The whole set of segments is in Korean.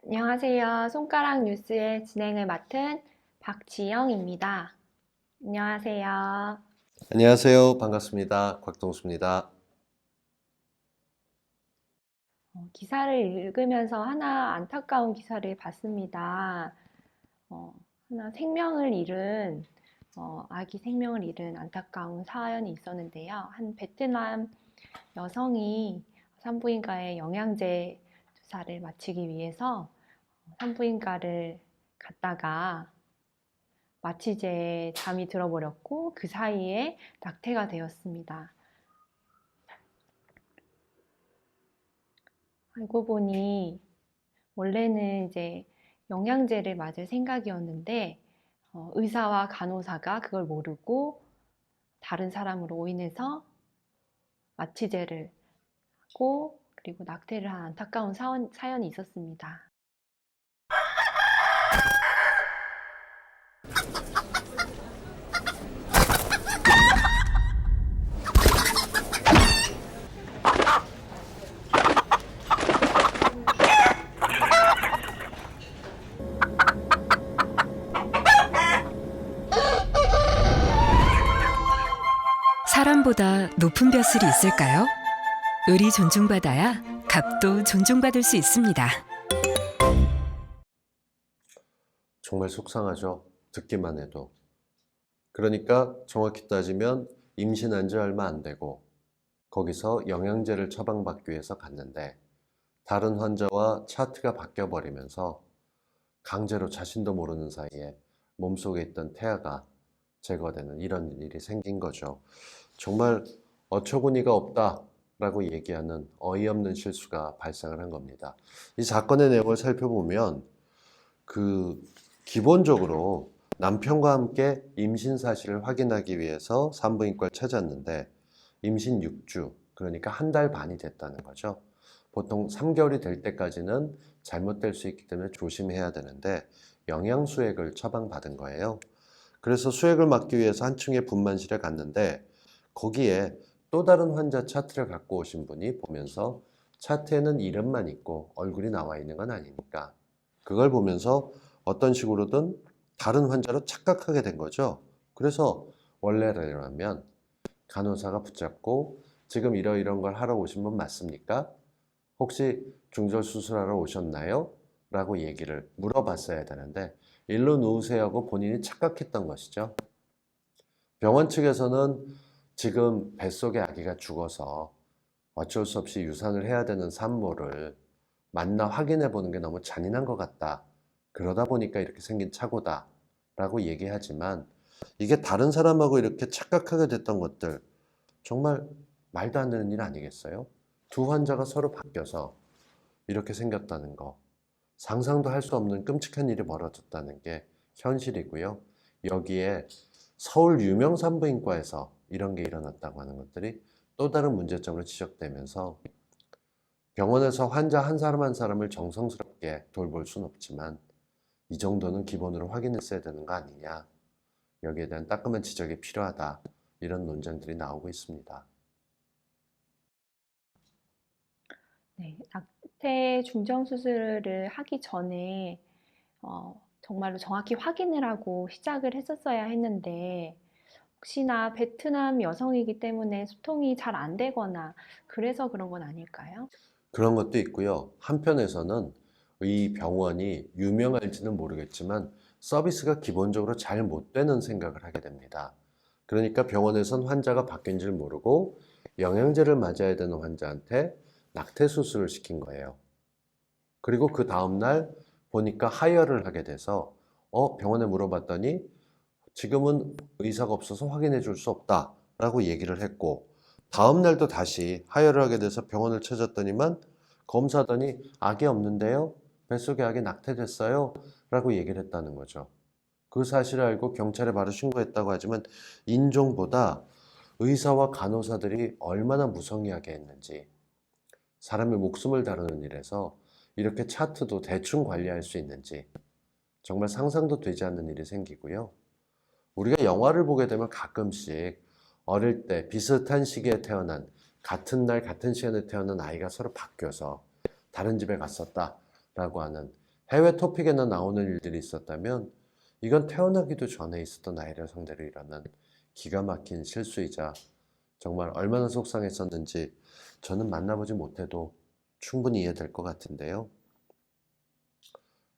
안녕하세요. 손가락 뉴스의 진행을 맡은 박지영입니다. 안녕하세요. 안녕하세요. 반갑습니다. 곽동수입니다. 기사를 읽으면서 하나 안타까운 기사를 봤습니다. 어, 하나 아기 생명을 잃은 안타까운 사연이 있었는데요. 한 베트남 여성이 산부인과에 영양제 주사를 맞히기 위해서 산부인과를 갔다가 마취제에 잠이 들어버렸고 그 사이에 낙태가 되었습니다. 알고 보니 원래는 이제 영양제를 맞을 생각이었는데 의사와 간호사가 그걸 모르고 다른 사람으로 오인해서 마취제를 하고 그리고 낙태를 한 안타까운 사연이 있었습니다. 사람보다 높은 벼슬이 있을까요? 을이 존중받아야 갑도 존중받을 수 있습니다. 정말 속상하죠. 듣기만 해도. 그러니까 정확히 따지면 임신한 지 얼마 안 되고 거기서 영양제를 처방받기 위해서 갔는데 다른 환자와 차트가 바뀌어 버리면서 강제로 자신도 모르는 사이에 몸속에 있던 태아가 제거되는 이런 일이 생긴 거죠. 정말 어처구니가 없다라고 얘기하는 어이없는 실수가 발생을 한 겁니다. 이 사건의 내용을 살펴보면 기본적으로 남편과 함께 임신 사실을 확인하기 위해서 산부인과를 찾았는데 임신 6주, 그러니까 한 달 반이 됐다는 거죠. 보통 3개월이 될 때까지는 잘못될 수 있기 때문에 조심해야 되는데 영양수액을 처방받은 거예요. 그래서 수액을 맞기 위해서 한 층의 분만실에 갔는데 거기에 또 다른 환자 차트를 갖고 오신 분이 보면서 차트에는 이름만 있고 얼굴이 나와 있는 건 아니니까 그걸 보면서 어떤 식으로든 다른 환자로 착각하게 된 거죠. 그래서 원래라면 간호사가 붙잡고 지금 이러이런 걸 하러 오신 분 맞습니까? 혹시 중절 수술하러 오셨나요? 라고 얘기를 물어봤어야 되는데 일로 누우세요 하고 본인이 착각했던 것이죠. 병원 측에서는 지금 뱃속에 아기가 죽어서 어쩔 수 없이 유산을 해야 되는 산모를 만나 확인해 보는 게 너무 잔인한 것 같다. 그러다 보니까 이렇게 생긴 착오다. 라고 얘기하지만 이게 다른 사람하고 이렇게 착각하게 됐던 것들 정말 말도 안 되는 일 아니겠어요? 두 환자가 서로 바뀌어서 이렇게 생겼다는 거. 상상도 할 수 없는 끔찍한 일이 벌어졌다는 게 현실이고요. 여기에 서울 유명 산부인과에서 이런 게 일어났다고 하는 것들이 또 다른 문제점으로 지적되면서 병원에서 환자 한 사람 한 사람을 정성스럽게 돌볼 수는 없지만 이 정도는 기본으로 확인했어야 되는 거 아니냐. 여기에 대한 따끔한 지적이 필요하다. 이런 논쟁들이 나오고 있습니다. 네, 낙태 중정 수술을 하기 전에 정말로 정확히 확인을 하고 시작을 했었어야 했는데 혹시나 베트남 여성이기 때문에 소통이 잘 안 되거나 그래서 그런 건 아닐까요? 그런 것도 있고요. 한편에서는 이 병원이 유명할지는 모르겠지만 서비스가 기본적으로 잘 못 되는 생각을 하게 됩니다. 그러니까 병원에선 환자가 바뀐 줄 모르고 영양제를 맞아야 되는 환자한테 낙태 수술을 시킨 거예요. 그리고 그 다음날 보니까 하혈을 하게 돼서 병원에 물어봤더니 지금은 의사가 없어서 확인해 줄 수 없다라고 얘기를 했고 다음날도 다시 하혈을 하게 돼서 병원을 찾았더니만 검사하더니 악이 없는데요? 뱃속에 악이 낙태됐어요? 라고 얘기를 했다는 거죠. 그 사실을 알고 경찰에 바로 신고했다고 하지만 인종보다 의사와 간호사들이 얼마나 무성의하게 했는지 사람의 목숨을 다루는 일에서 이렇게 차트도 대충 관리할 수 있는지 정말 상상도 되지 않는 일이 생기고요. 우리가 영화를 보게 되면 가끔씩 어릴 때 비슷한 시기에 태어난 같은 날 같은 시간에 태어난 아이가 서로 바뀌어서 다른 집에 갔었다라고 하는 해외 토픽에나 나오는 일들이 있었다면 이건 태어나기도 전에 있었던 아이를 상대로 일어난 기가 막힌 실수이자 정말 얼마나 속상했었는지 저는 만나보지 못해도 충분히 이해될 것 같은데요.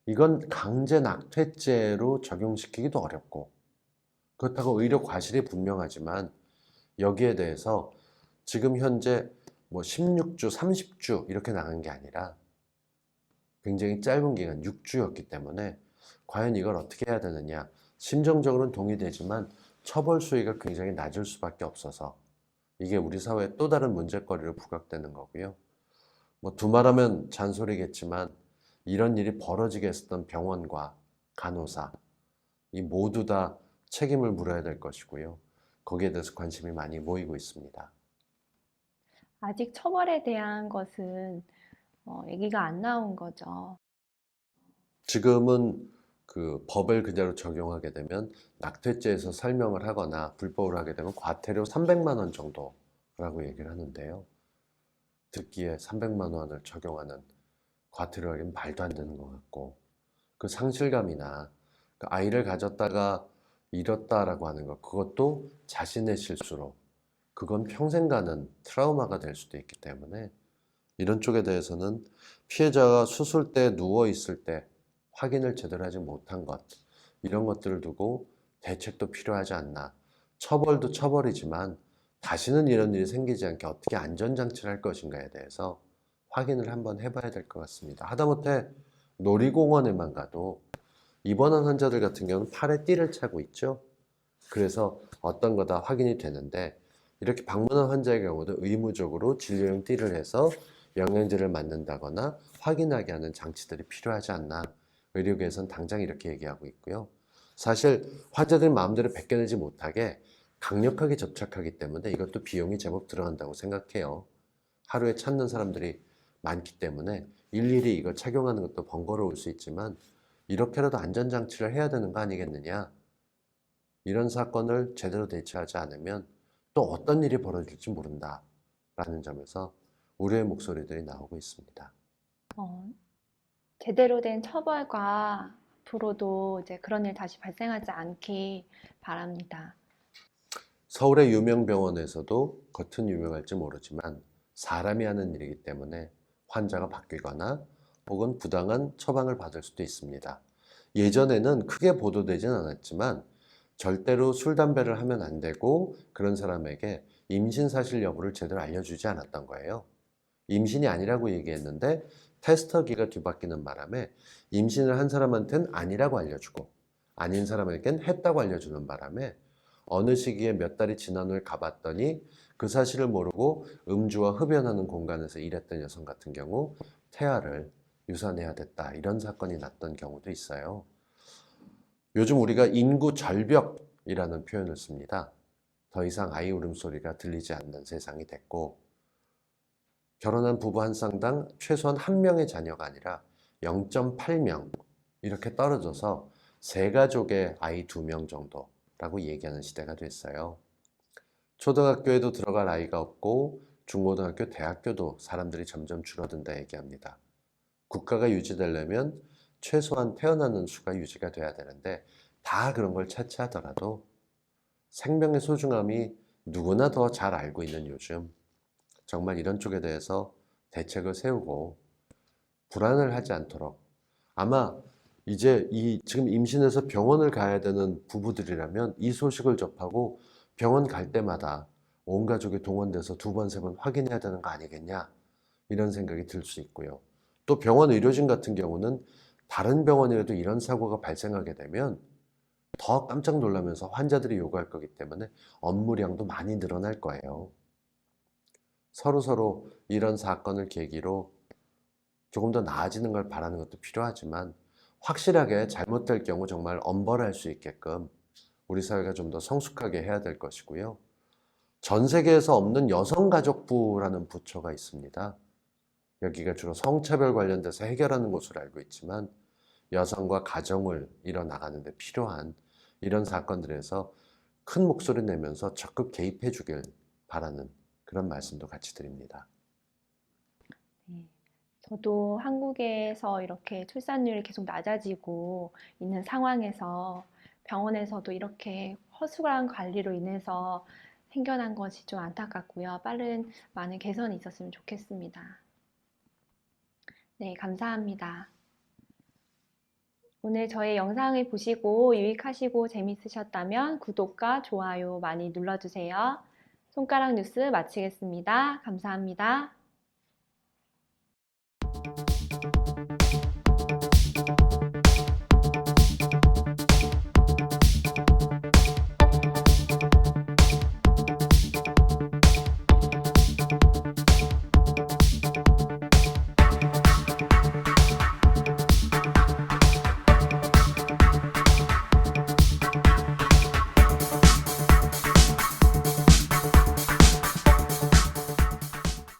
이건 강제 낙태죄로 적용시키기도 어렵고 그렇다고 의료 과실이 분명하지만 여기에 대해서 지금 현재 뭐 16주, 30주 이렇게 나간 게 아니라 굉장히 짧은 기간 6주였기 때문에 과연 이걸 어떻게 해야 되느냐, 심정적으로는 동의되지만 처벌 수위가 굉장히 낮을 수밖에 없어서 이게 우리 사회에 또 다른 문제거리로 부각되는 거고요. 뭐 두말하면 잔소리겠지만 이런 일이 벌어지게 했었던 병원과 간호사 이 모두 다 책임을 물어야 될 것이고요. 거기에 대해서 관심이 많이 모이고 있습니다. 아직 처벌에 대한 것은 얘기가 안 나온 거죠. 지금은 그 법을 그대로 적용하게 되면 낙태죄에서 설명을 하거나 불법으로 하게 되면 과태료 300만 원 정도라고 얘기를 하는데요. 듣기에 300만 원을 적용하는 과태료하기는 말도 안 되는 것 같고 그 상실감이나 그 아이를 가졌다가 잃었다라고 하는 것 그것도 자신의 실수로 그건 평생 가는 트라우마가 될 수도 있기 때문에 이런 쪽에 대해서는 피해자가 수술대에 누워 있을 때 확인을 제대로 하지 못한 것 이런 것들을 두고 대책도 필요하지 않나. 처벌도 처벌이지만 다시는 이런 일이 생기지 않게 어떻게 안전장치를 할 것인가에 대해서 확인을 한번 해봐야 될 것 같습니다. 하다못해 놀이공원에만 가도 입원한 환자들 같은 경우는 팔에 띠를 차고 있죠. 그래서 어떤 거다 확인이 되는데 이렇게 방문한 환자의 경우도 의무적으로 진료용 띠를 해서 영양제를 맞는다거나 확인하게 하는 장치들이 필요하지 않나. 의료계에서는 당장 이렇게 얘기하고 있고요. 사실 환자들 마음대로 벗겨내지 못하게 강력하게 접촉하기 때문에 이것도 비용이 제법 들어간다고 생각해요. 하루에 찾는 사람들이 많기 때문에 일일이 이걸 착용하는 것도 번거로울 수 있지만 이렇게라도 안전장치를 해야 되는 거 아니겠느냐. 이런 사건을 제대로 대처하지 않으면 또 어떤 일이 벌어질지 모른다 라는 점에서 우려의 목소리들이 나오고 있습니다. 어, 제대로 된 처벌과 앞으로도 이제 그런 일 다시 발생하지 않길 바랍니다. 서울의 유명 병원에서도 겉은 유명할지 모르지만 사람이 하는 일이기 때문에 환자가 바뀌거나 혹은 부당한 처방을 받을 수도 있습니다. 예전에는 크게 보도되진 않았지만 절대로 술, 담배를 하면 안 되고 그런 사람에게 임신 사실 여부를 제대로 알려주지 않았던 거예요. 임신이 아니라고 얘기했는데 테스터기가 뒤바뀌는 바람에 임신을 한 사람한테는 아니라고 알려주고 아닌 사람에겐 했다고 알려주는 바람에 어느 시기에 몇 달이 지난 후에 가봤더니 그 사실을 모르고 음주와 흡연하는 공간에서 일했던 여성 같은 경우 태아를 유산해야 됐다 이런 사건이 났던 경우도 있어요. 요즘 우리가 인구 절벽이라는 표현을 씁니다. 더 이상 아이 울음소리가 들리지 않는 세상이 됐고 결혼한 부부 한 쌍당 최소한 한 명의 자녀가 아니라 0.8명 이렇게 떨어져서 세 가족의 아이 2명 정도라고 얘기하는 시대가 됐어요. 초등학교에도 들어갈 아이가 없고 중고등학교, 대학교도 사람들이 점점 줄어든다 얘기합니다. 국가가 유지되려면 최소한 태어나는 수가 유지가 돼야 되는데 다 그런 걸 차치하더라도 생명의 소중함이 누구나 더 잘 알고 있는 요즘 정말 이런 쪽에 대해서 대책을 세우고 불안을 하지 않도록 아마 이제 지금 임신해서 병원을 가야 되는 부부들이라면 이 소식을 접하고 병원 갈 때마다 온 가족이 동원돼서 2번, 3번 확인해야 되는 거 아니겠냐 이런 생각이 들 수 있고요. 또 병원 의료진 같은 경우는 다른 병원이라도 이런 사고가 발생하게 되면 더 깜짝 놀라면서 환자들이 요구할 거기 때문에 업무량도 많이 늘어날 거예요. 서로 이런 사건을 계기로 조금 더 나아지는 걸 바라는 것도 필요하지만 확실하게 잘못될 경우 정말 엄벌할 수 있게끔 우리 사회가 좀 더 성숙하게 해야 될 것이고요. 전 세계에서 없는 여성가족부라는 부처가 있습니다. 여기가 주로 성차별 관련돼서 해결하는 곳으로 알고 있지만 여성과 가정을 이뤄나가는 데 필요한 이런 사건들에서 큰 목소리 내면서 적극 개입해 주길 바라는 그런 말씀도 같이 드립니다. 네. 저도 한국에서 이렇게 출산율이 계속 낮아지고 있는 상황에서 병원에서도 이렇게 허술한 관리로 인해서 생겨난 것이 좀 안타깝고요. 많은 개선이 있었으면 좋겠습니다. 네, 감사합니다. 오늘 저의 영상을 보시고 유익하시고 재밌으셨다면 구독과 좋아요 많이 눌러주세요. 손가락 뉴스 마치겠습니다. 감사합니다.